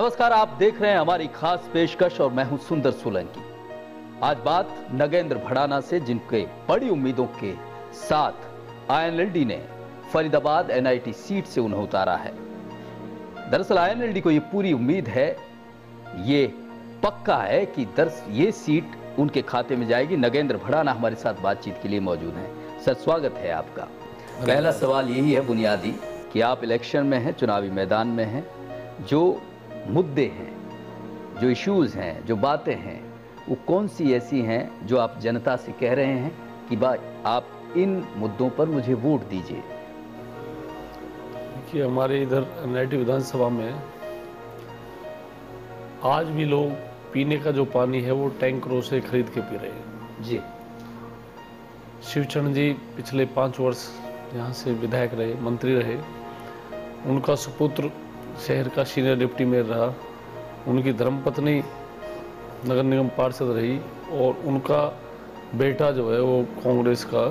नमस्कार, आप देख रहे हैं हमारी खास पेशकश और मैं हूं सुंदर सोलंकी। आज बात नगेंद्र भड़ाना से, जिनके बड़ी उम्मीदों के साथ आईएनएलडी ने फरीदाबाद एनआईटी सीट से उन्हें उतारा है। दरअसल आईएनएलडी को ये पूरी उम्मीद है, ये पक्का है कि ये सीट उनके खाते में जाएगी। नगेंद्र भड़ाना हमारे साथ बातचीत के लिए मौजूद हैं। सर, स्वागत है आपका। पहला सवाल यही है बुनियादी कि आप इलेक्शन में हैं, चुनावी मैदान में हैं, जो मुद्दे हैं, जो इश्यूज हैं, जो बातें हैं, वो कौन सी ऐसी हैं जो आप जनता से कह रहे हैं कि भाई आप इन मुद्दों पर मुझे वोट दीजिए? देखिए, हमारे इधर एनआईटी विधानसभा में आज भी लोग पीने का जो पानी है वो टैंकरों से खरीद के पी रहे हैं। जी। शिवचरण जी पिछले 5 वर्ष यहाँ से विधायक रहे, मंत्री रहे। उनका सुपुत्र शहर का सीनियर डिप्टी मेयर रहा, उनकी धर्मपत्नी नगर निगम पार्षद रही और उनका बेटा जो है वो कांग्रेस का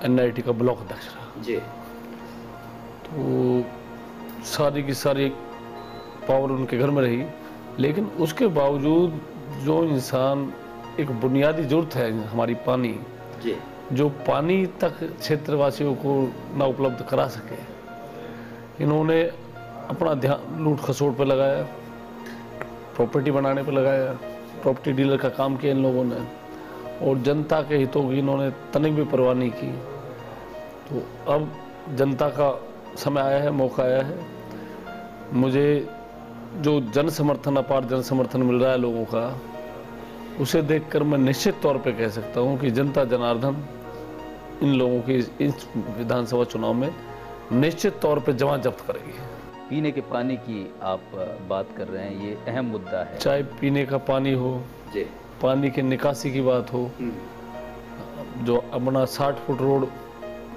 एनआईटी का ब्लॉक अध्यक्ष रहा। जी। तो सारी की सारी पावर उनके घर में रही, लेकिन उसके बावजूद जो इंसान एक बुनियादी जरूरत है हमारी पानी, जी, जो पानी तक क्षेत्रवासियों को ना उपलब्ध करा सके, इन्होंने अपना ध्यान लूट खसोट पे लगाया, प्रॉपर्टी बनाने पे लगाया, प्रॉपर्टी डीलर का काम किया इन लोगों ने, और जनता के हितों की इन्होंने तनिक भी परवाह नहीं की। तो अब जनता का समय आया है, मौका आया है। मुझे जो जन समर्थन, अपार जन समर्थन मिल रहा है लोगों का, उसे देखकर मैं निश्चित तौर पे कह सकता हूँ कि जनता जनार्दन इन लोगों की इस विधानसभा चुनाव में निश्चित तौर पे जमात जब्त करेगी। पीने के पानी की आप बात कर रहे हैं, ये अहम मुद्दा है। चाहे पीने का पानी हो, जी, पानी की निकासी की बात हो, जो अपना 60 फुट रोड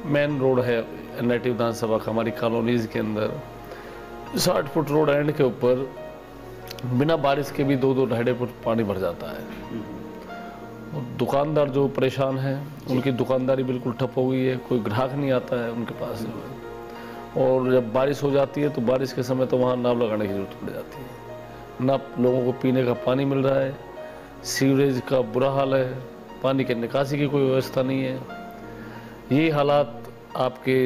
मेन रोड है एनआईटी विधानसभा का, हमारी कॉलोनीज के अंदर 60 फुट रोड एंड के ऊपर बिना बारिश के भी 2-2 ढाई फुट पानी भर जाता है। और दुकानदार जो परेशान हैं, उनकी दुकानदारी बिल्कुल ठप हो गई है, कोई ग्राहक नहीं आता है उनके पास। और जब बारिश हो जाती है तो बारिश के समय तो वहाँ नाव लगाने की जरूरत पड़ जाती है। ना लोगों को पीने का पानी मिल रहा है, सीवरेज का बुरा हाल है, पानी के निकासी की कोई व्यवस्था नहीं है। ये हालात आपके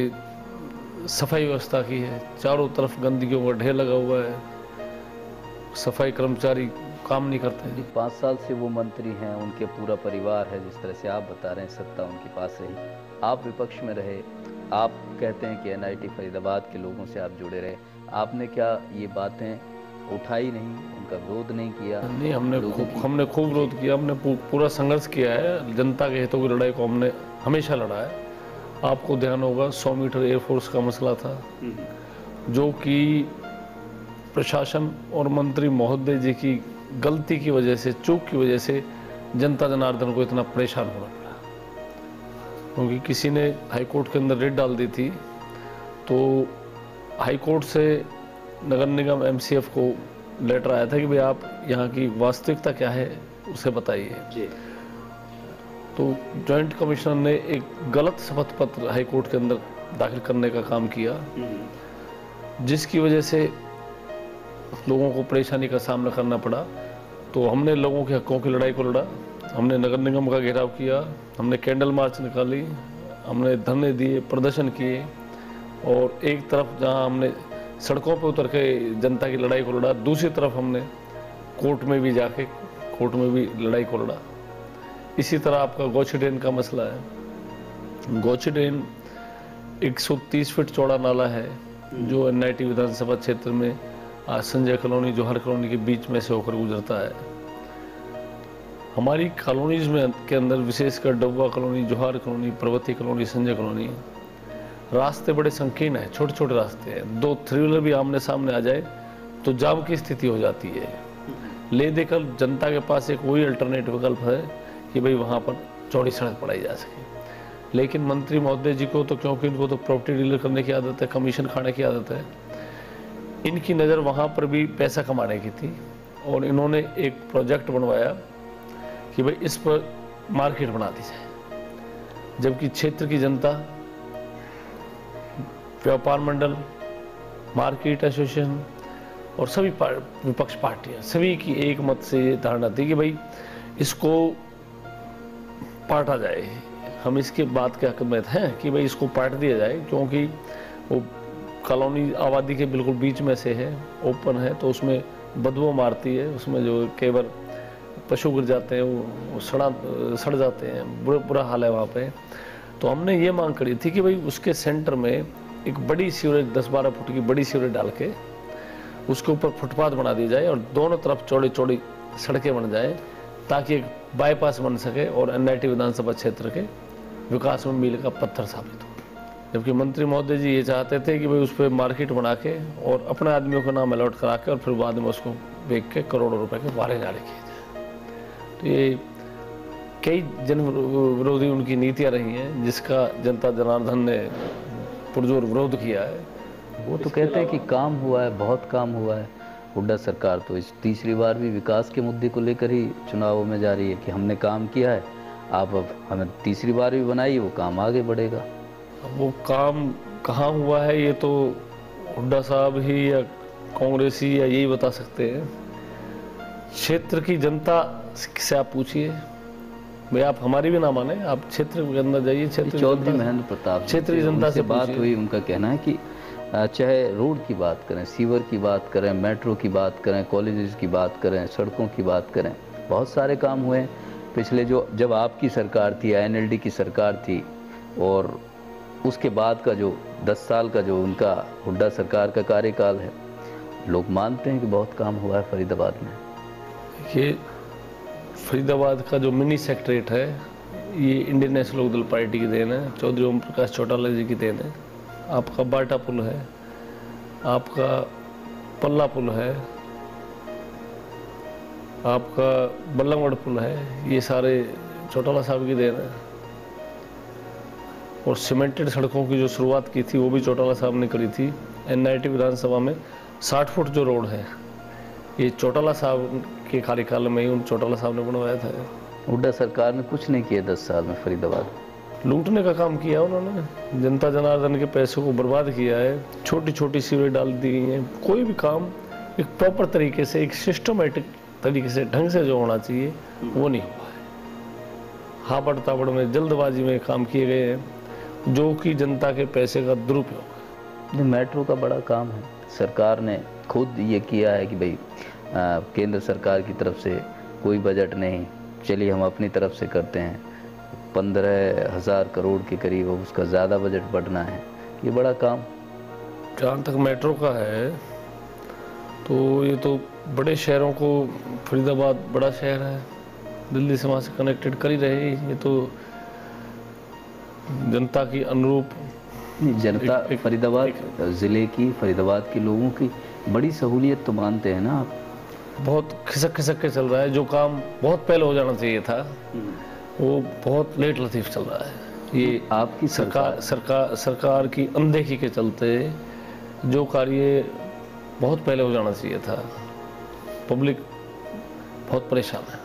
सफाई व्यवस्था की है, चारों तरफ गंदगियों का ढेर लगा हुआ है, सफाई कर्मचारी काम नहीं करते हैं। 5 साल से वो मंत्री हैं, उनके पूरा परिवार है, जिस तरह से आप बता रहे हैं सत्ता उनके पास रही, आप विपक्ष में रहे, आप कहते हैं कि एनआईटी फरीदाबाद के लोगों से आप जुड़े रहे, आपने क्या ये बातें उठाई नहीं, उनका विरोध नहीं किया? नहीं, हमने खूब विरोध किया, हमने पूरा संघर्ष किया है। जनता के हितों की लड़ाई को हमने हमेशा लड़ा है। आपको ध्यान होगा 100 मीटर एयरफोर्स का मसला था, जो कि प्रशासन और मंत्री महोदय जी की गलती की वजह से, चूक की वजह से जनता जनार्दन को इतना परेशान होना पड़ा, क्योंकि किसी ने हाईकोर्ट के अंदर रेड डाल दी थी। तो हाईकोर्ट से नगर निगम एमसीएफ को लेटर आया था कि भाई आप यहाँ की वास्तविकता क्या है उसे बताइए। तो जॉइंट कमिश्नर ने एक गलत शपथ पत्र हाईकोर्ट के अंदर दाखिल करने का काम किया, जिसकी वजह से लोगों को परेशानी का सामना करना पड़ा। तो हमने लोगों के हकों की लड़ाई को लड़ा, हमने नगर निगम का घेराव किया, हमने कैंडल मार्च निकाली, हमने धरने दिए, प्रदर्शन किए, और एक तरफ जहां हमने सड़कों पर उतर के जनता की लड़ाई को लड़ा, दूसरी तरफ हमने कोर्ट में भी जाके कोर्ट में भी लड़ाई को लड़ा। इसी तरह आपका गोची ड्रेन का मसला है। गोची ड्रेन 130 फीट चौड़ा नाला है, जो एनआईटी विधानसभा क्षेत्र में संजय कॉलोनी, जौहर कॉलोनी के बीच में से होकर गुजरता है। हमारी कॉलोनीज में के अंदर विशेषकर डब्बा कॉलोनी, जौहर कॉलोनी, प्रगति कॉलोनी, संजय कॉलोनी, रास्ते बड़े संकीर्ण हैं, छोटे छोटे रास्ते हैं। 2 3 व्हीलर भी आमने सामने आ जाए तो जाम की स्थिति हो जाती है। ले देकर जनता के पास एक वही अल्टरनेटिव विकल्प है कि भाई वहाँ पर चौड़ी सड़क बढ़ाई जा सके। लेकिन मंत्री महोदय जी को तो, क्योंकि इनको तो प्रॉपर्टी डीलर करने की आदत है, कमीशन खाने की आदत है, इनकी नज़र वहाँ पर भी पैसा कमाने की थी, और इन्होंने एक प्रोजेक्ट बनवाया कि भाई इस पर मार्केट बना दी जाए। जबकि क्षेत्र की जनता, व्यापार मंडल, मार्केट एसोसिएशन और सभी विपक्ष पार्टियां, सभी की एक मत से ये धारणा थी कि भाई इसको पाटा जाए। हम इसके बात के हक में हैं कि भाई इसको पाट दिया जाए, क्योंकि वो कॉलोनी आबादी के बिल्कुल बीच में से है, ओपन है, तो उसमें बदबू मारती है, उसमें जो केवल पशु गिर जाते हैं, वो सड़ जाते हैं, बुरा हाल है वहाँ पे। तो हमने ये मांग करी थी कि भाई उसके सेंटर में एक बड़ी सीवरेज 10-12 फुट की बड़ी सीवरेज डाल के उसके ऊपर फुटपाथ बना दी जाए और दोनों तरफ चौड़ी चौड़ी सड़कें बन जाए, ताकि एक बाईपास बन सके और एनआईटी विधानसभा क्षेत्र के विकास में मील का पत्थर साबित हो। जबकि मंत्री महोदय जी ये चाहते थे कि भाई उस पर मार्केट बना के और अपने आदमियों का नाम अलॉट करा के और फिर बाद में उसको बेच के करोड़ों रुपए के वाले नाले किए जाए। तो ये कई जन विरोधी उनकी नीतियां रही हैं, जिसका जनता जनार्दन ने पुरजोर विरोध किया है। वो तो कहते हैं कि काम हुआ है, बहुत काम हुआ है। हुड्डा सरकार तो इस तीसरी बार भी विकास के मुद्दे को लेकर ही चुनावों में जा रही है कि हमने काम किया है, आप अब हमें तीसरी बार भी बनाइए, वो काम आगे बढ़ेगा। वो काम कहाँ हुआ है ये तो हुड्डा साहब ही या कांग्रेसी या यही बता सकते हैं। क्षेत्र की जनता से आप पूछिए, भाई आप हमारी भी ना माने, आप क्षेत्र के अंदर जाइए, क्षेत्र चौधरी महेंद्र प्रताप क्षेत्र की जनता से बात हुई, उनका कहना है कि चाहे रोड की बात करें, सीवर की बात करें, मेट्रो की बात करें, कॉलेजेस की बात करें, सड़कों की बात करें, बहुत सारे काम हुए पिछले जब आपकी सरकार थी, आईएनएलडी की सरकार थी, और उसके बाद का जो 10 साल का जो उनका हुड्डा सरकार का कार्यकाल है, लोग मानते हैं कि बहुत काम हुआ है फरीदाबाद में। ये फरीदाबाद का जो मिनी सेक्रेटरीट है, ये इंडियन नेशनल लोकदल पार्टी की देन है, चौधरी ओम प्रकाश चौटाला जी की देन है। आपका बाटा पुल है, आपका पल्ला पुल है, आपका बल्लमगढ़ पुल है, ये सारे चौटाला साहब की देन है। और सीमेंटेड सड़कों की जो शुरुआत की थी वो भी चौटाला साहब ने करी थी। एनआईटी विधानसभा में 60 फुट जो रोड है, ये चौटाला साहब के कार्यकाल में ही उन चौटाला साहब ने बनवाया था। हुड्डा सरकार ने कुछ नहीं किया 10 साल में फरीदाबाद। लूटने का काम किया उन्होंने, जनता जनार्दन के पैसों को बर्बाद किया है, छोटी छोटी सीवरेज डाल दी गई हैं। कोई भी काम एक प्रॉपर तरीके से, एक सिस्टमेटिक तरीके से, ढंग से जो होना चाहिए वो नहीं हुआ है। हाबड़ ताबड़ में, जल्दबाजी में काम किए गए हैं, जो कि जनता के पैसे का दुरुपयोग। मेट्रो का बड़ा काम है, सरकार ने खुद ये किया है कि भाई केंद्र सरकार की तरफ से कोई बजट नहीं, चलिए हम अपनी तरफ से करते हैं। 15,000 करोड़ के करीब उसका ज़्यादा बजट बढ़ना है, ये बड़ा काम। जहाँ तक मेट्रो का है तो ये तो बड़े शहरों को, फरीदाबाद बड़ा शहर है, दिल्ली से वहाँ से कनेक्टेड कर ही रहे। ये तो जनता की अनुरूप, जनता फरीदाबाद ज़िले की, फरीदाबाद के लोगों की बड़ी सहूलियत तो मानते हैं ना आप। बहुत खिसक खिसक के चल रहा है। जो काम बहुत पहले हो जाना चाहिए था वो बहुत लेट लतीफ चल रहा है। ये आपकी सरकार की अनदेखी के चलते जो कार्य बहुत पहले हो जाना चाहिए था, पब्लिक बहुत परेशान है।